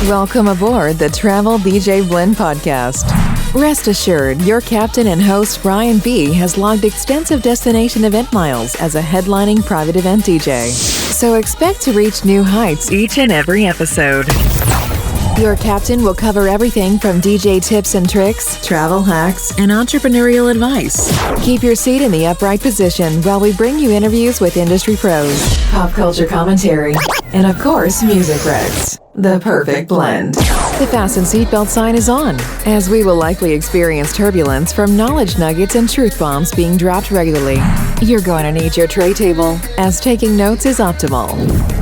Welcome aboard the Travel DJ Blend podcast. Rest assured, your captain and host Brian B. has logged extensive destination event miles as a headlining private event DJ. So expect to reach new heights each and every episode. Your captain will cover everything from DJ tips and tricks, travel hacks, and entrepreneurial advice. Keep your seat in the upright position while we bring you interviews with industry pros, pop culture commentary, and of course, music recs. The perfect blend. The fasten seatbelt sign is on, as we will likely experience turbulence from knowledge nuggets and truth bombs being dropped regularly. You're going to need your tray table, as taking notes is optimal.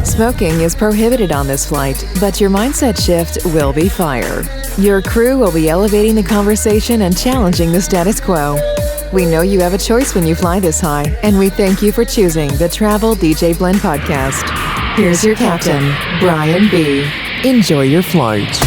Smoking is prohibited on this flight, but your mindset shift will be fire. Your crew will be elevating the conversation and challenging the status quo. We know you have a choice when you fly this high, and we thank you for choosing the Travel DJ Blend podcast. Here's your captain, Brian B. Enjoy your flight.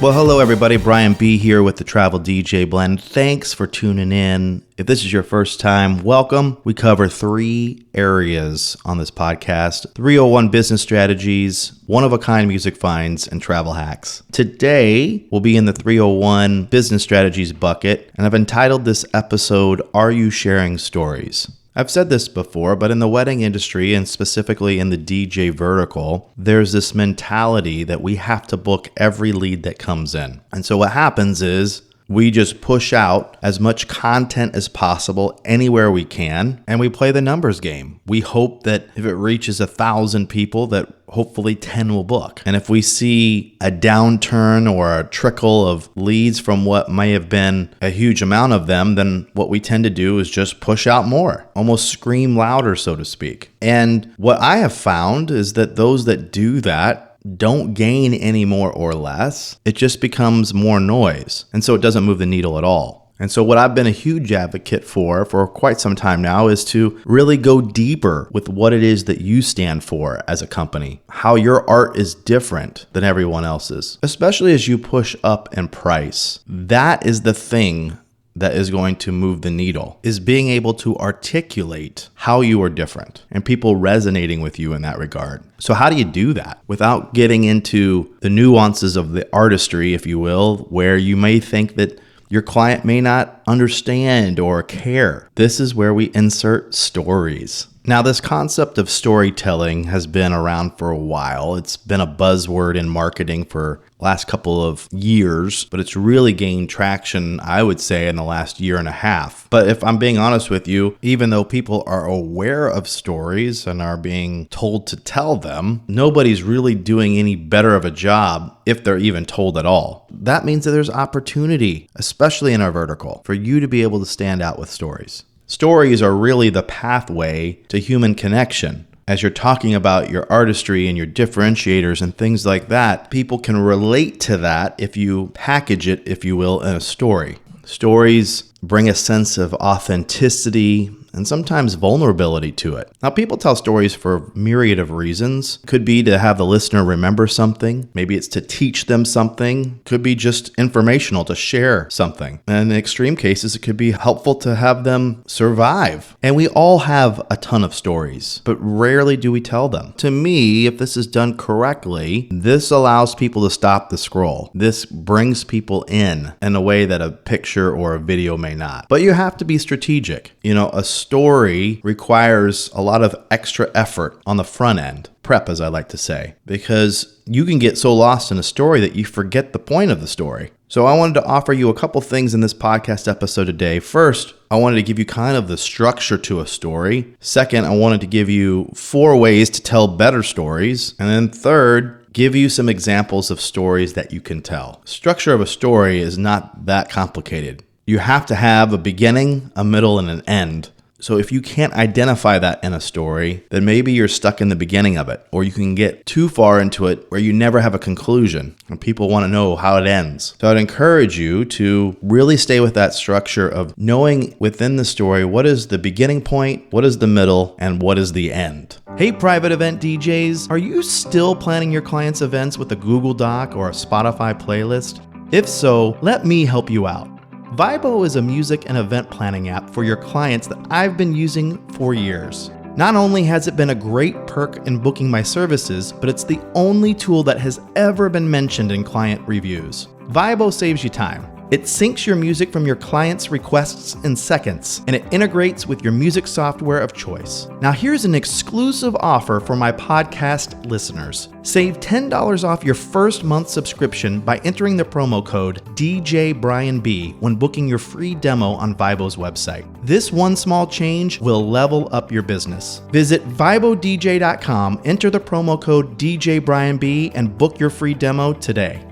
Well, hello everybody. Brian B. here with the Travel DJ Blend. Thanks for tuning in. If this is your first time, welcome. We cover 3 areas on this podcast: 301 business strategies, one-of-a-kind music finds, and travel hacks. Today, we'll be in the 301 business strategies bucket, and I've entitled this episode, Are You Sharing Stories? I've said this before, but in the wedding industry, and specifically in the DJ vertical, there's this mentality that we have to book every lead that comes in. And so what happens is we just push out as much content as possible anywhere we can, and we play the numbers game. We hope that if it reaches 1,000 people, that hopefully 10 will book. And if we see a downturn or a trickle of leads from what may have been a huge amount of them, then what we tend to do is just push out more, almost scream louder, so to speak. And what I have found is that those that do that don't gain any more or less. It just becomes more noise. And so it doesn't move the needle at all. And so what I've been a huge advocate for quite some time now is to really go deeper with what it is that you stand for as a company, how your art is different than everyone else's, especially as you push up in price. That is the thing that is going to move the needle, is being able to articulate how you are different and people resonating with you in that regard. So how do you do that without getting into the nuances of the artistry, if you will, where you may think that your client may not understand or care? This is where we insert stories. Now, this concept of storytelling has been around for a while. It's been a buzzword in marketing for the last couple of years, but it's really gained traction, I would say, in the last year and a half. But if I'm being honest with you, even though people are aware of stories and are being told to tell them, nobody's really doing any better of a job if they're even told at all. That means that there's opportunity, especially in our vertical, for you to be able to stand out with stories. Stories are really the pathway to human connection. As you're talking about your artistry and your differentiators and things like that, people can relate to that if you package it, if you will, in a story. Stories bring a sense of authenticity and sometimes vulnerability to it. Now, people tell stories for a myriad of reasons. Could be to have the listener remember something. Maybe it's to teach them something. Could be just informational, to share something. And in extreme cases, it could be helpful to have them survive. And we all have a ton of stories, but rarely do we tell them. To me, if this is done correctly, this allows people to stop the scroll. This brings people in a way that a picture or a video may not. But you have to be strategic. A story requires a lot of extra effort on the front end, prep, as I like to say, because you can get so lost in a story that you forget the point of the story. So I wanted to offer you a couple things in this podcast episode today. First, I wanted to give you kind of the structure to a story. Second, I wanted to give you 4 ways to tell better stories. And then third, give you some examples of stories that you can tell. Structure of a story is not that complicated. You have to have a beginning, a middle, and an end. So if you can't identify that in a story, then maybe you're stuck in the beginning of it, or you can get too far into it where you never have a conclusion and people want to know how it ends. So I'd encourage you to really stay with that structure of knowing within the story what is the beginning point, what is the middle, and what is the end. Hey, private event DJs, are you still planning your clients' events with a Google Doc or a Spotify playlist? If so, let me help you out. Vibo is a music and event planning app for your clients that I've been using for years. Not only has it been a great perk in booking my services, but it's the only tool that has ever been mentioned in client reviews. Vibo saves you time. It syncs your music from your clients' requests in seconds, and it integrates with your music software of choice. Now here's an exclusive offer for my podcast listeners. Save $10 off your first month subscription by entering the promo code DJBrianB when booking your free demo on Vibo's website. This one small change will level up your business. Visit ViboDJ.com, enter the promo code DJBrianB, and book your free demo today.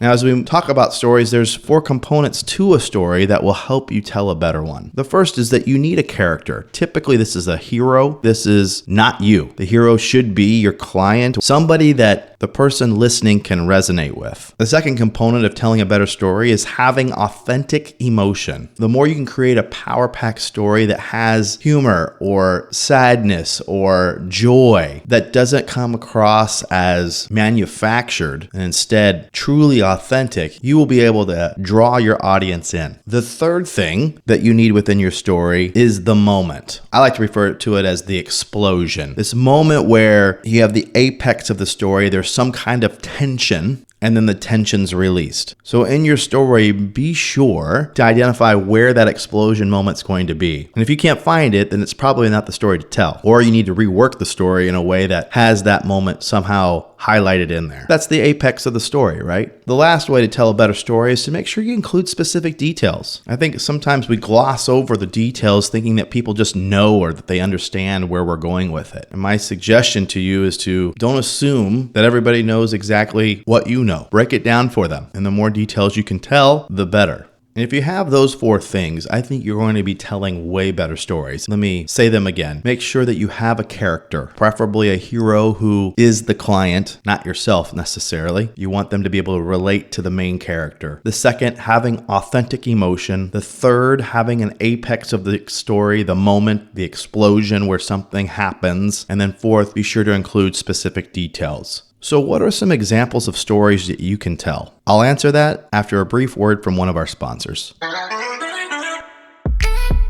Now, as we talk about stories, there's 4 components to a story that will help you tell a better one. The first is that you need a character. Typically, this is a hero. This is not you. The hero should be your client, somebody that the person listening can resonate with. The second component of telling a better story is having authentic emotion. The more you can create a power-packed story that has humor or sadness or joy that doesn't come across as manufactured and instead truly authentic, you will be able to draw your audience in. The third thing that you need within your story is the moment. I like to refer to it as the explosion. This moment where you have the apex of the story, there's some kind of tension, and then the tension's released. So in your story, be sure to identify where that explosion moment's going to be. And if you can't find it, then it's probably not the story to tell. Or you need to rework the story in a way that has that moment somehow highlighted in there. That's the apex of the story, right? The last way to tell a better story is to make sure you include specific details. I think sometimes we gloss over the details thinking that people just know or that they understand where we're going with it. And my suggestion to you is to don't assume that everybody knows exactly what you know. Break it down for them. And the more details you can tell, the better. And if you have those 4 things, I think you're going to be telling way better stories. Let me say them again. Make sure that you have a character, preferably a hero who is the client, not yourself necessarily. You want them to be able to relate to the main character. The second, having authentic emotion. The third, having an apex of the story, the moment, the explosion where something happens. And then fourth, be sure to include specific details. So what are some examples of stories that you can tell? I'll answer that after a brief word from one of our sponsors.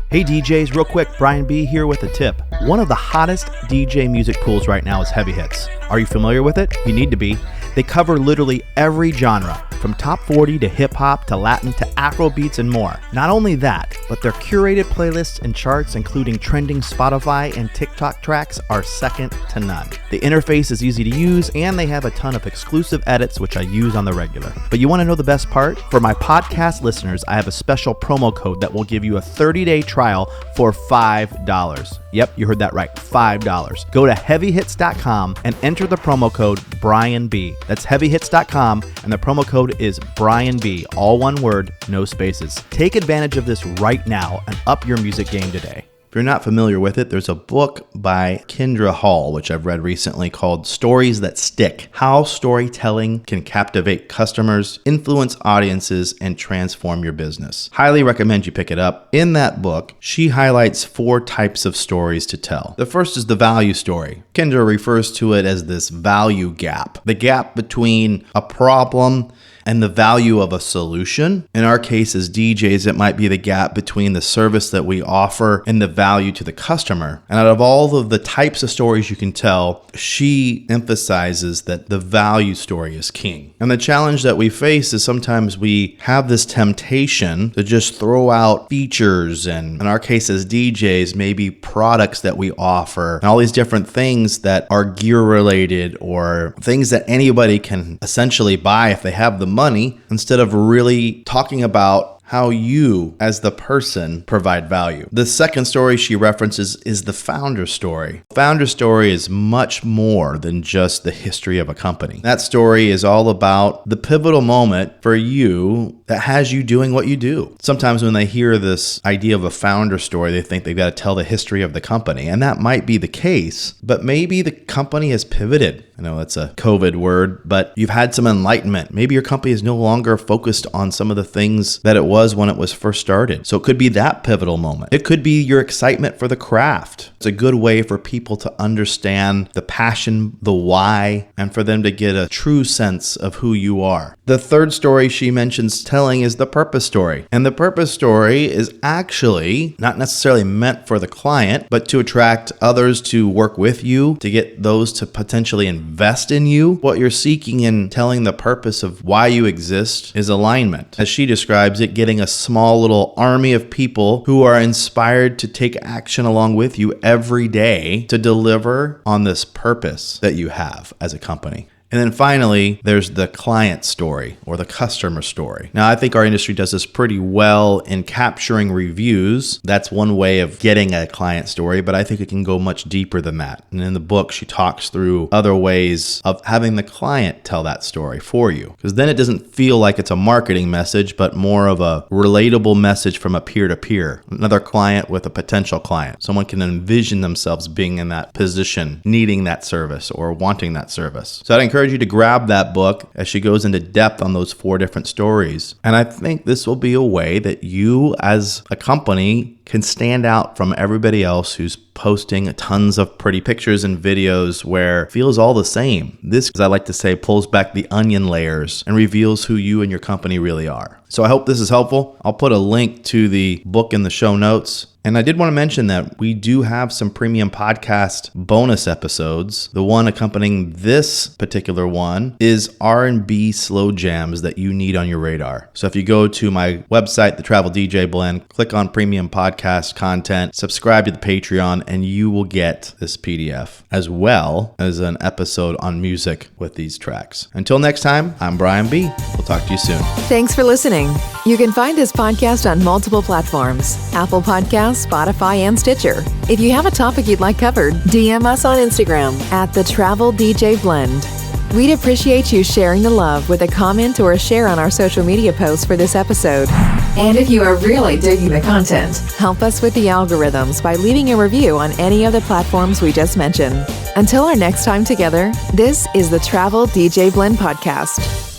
Hey DJs, real quick, Brian B here with a tip. One of the hottest DJ music pools right now is Heavy Hits. Are you familiar with it? You need to be. They cover literally every genre, from top 40 to hip hop to Latin to Afro beats and more. Not only that, but their curated playlists and charts, including trending Spotify and TikTok tracks, are second to none. The interface is easy to use, and they have a ton of exclusive edits, which I use on the regular. But you want to know the best part? For my podcast listeners, I have a special promo code that will give you a 30-day trial for $5. Yep, you heard that right, $5. Go to heavyhits.com and enter the promo code BrianB. That's heavyhits.com, and the promo code is BrianB, all one word, no spaces. Take advantage of this right now and up your music game today. If you're not familiar with it, there's a book by Kendra Hall, which I've read recently, called Stories That Stick: How Storytelling Can Captivate Customers, Influence Audiences, and Transform Your Business. Highly recommend you pick it up. In that book, she highlights 4 types of stories to tell. The first is the value story. Kendra refers to it as this value gap, the gap between a problem and the value of a solution. In our case as DJs, it might be the gap between the service that we offer and the value to the customer. And out of all of the types of stories you can tell, she emphasizes that the value story is king. And the challenge that we face is sometimes we have this temptation to just throw out features and, in our case as DJs, maybe products that we offer and all these different things that are gear related or things that anybody can essentially buy if they have the money, instead of really talking about how you, as the person, provide value. The second story she references is the founder story. Founder story is much more than just the history of a company. That story is all about the pivotal moment for you that has you doing what you do. Sometimes when they hear this idea of a founder story, they think they've got to tell the history of the company, and that might be the case, but maybe the company has pivoted I know that's a COVID word, but you've had some enlightenment. Maybe your company is no longer focused on some of the things that it was when it was first started. So it could be that pivotal moment. It could be your excitement for the craft. It's a good way for people to understand the passion, the why, and for them to get a true sense of who you are. The third story she mentions telling is the purpose story. And the purpose story is actually not necessarily meant for the client, but to attract others to work with you, to get those to potentially invest in you. What you're seeking in telling the purpose of why you exist is alignment. As she describes it, getting a small little army of people who are inspired to take action along with you every day to deliver on this purpose that you have as a company. And then finally, there's the client story or the customer story. Now, I think our industry does this pretty well in capturing reviews. That's one way of getting a client story, but I think it can go much deeper than that. And in the book, she talks through other ways of having the client tell that story for you, because then it doesn't feel like it's a marketing message, but more of a relatable message from a peer-to-peer, another client with a potential client. Someone can envision themselves being in that position, needing that service or wanting that service. So I'd encourage you to grab that book as she goes into depth on those 4 different stories. And I think this will be a way that you as a company can stand out from everybody else who's posting tons of pretty pictures and videos where it feels all the same. This, as I like to say, pulls back the onion layers and reveals who you and your company really are. So I hope this is helpful. I'll put a link to the book in the show notes. And I did want to mention that we do have some premium podcast bonus episodes. The one accompanying this particular one is R&B slow jams that you need on your radar. So if you go to my website, The Travel DJ Blend, click on premium podcast content, subscribe to the Patreon, and you will get this PDF as well as an episode on music with these tracks. Until next time, I'm Brian B. We'll talk to you soon. Thanks for listening. You can find this podcast on multiple platforms: Apple Podcasts, Spotify, and Stitcher. If you have a topic you'd like covered, DM us on Instagram at The Travel DJ Blend. We'd appreciate you sharing the love with a comment or a share on our social media posts for this episode. And if you are really digging the content, help us with the algorithms by leaving a review on any of the platforms we just mentioned. Until our next time together, this is the Travel DJ Blend Podcast.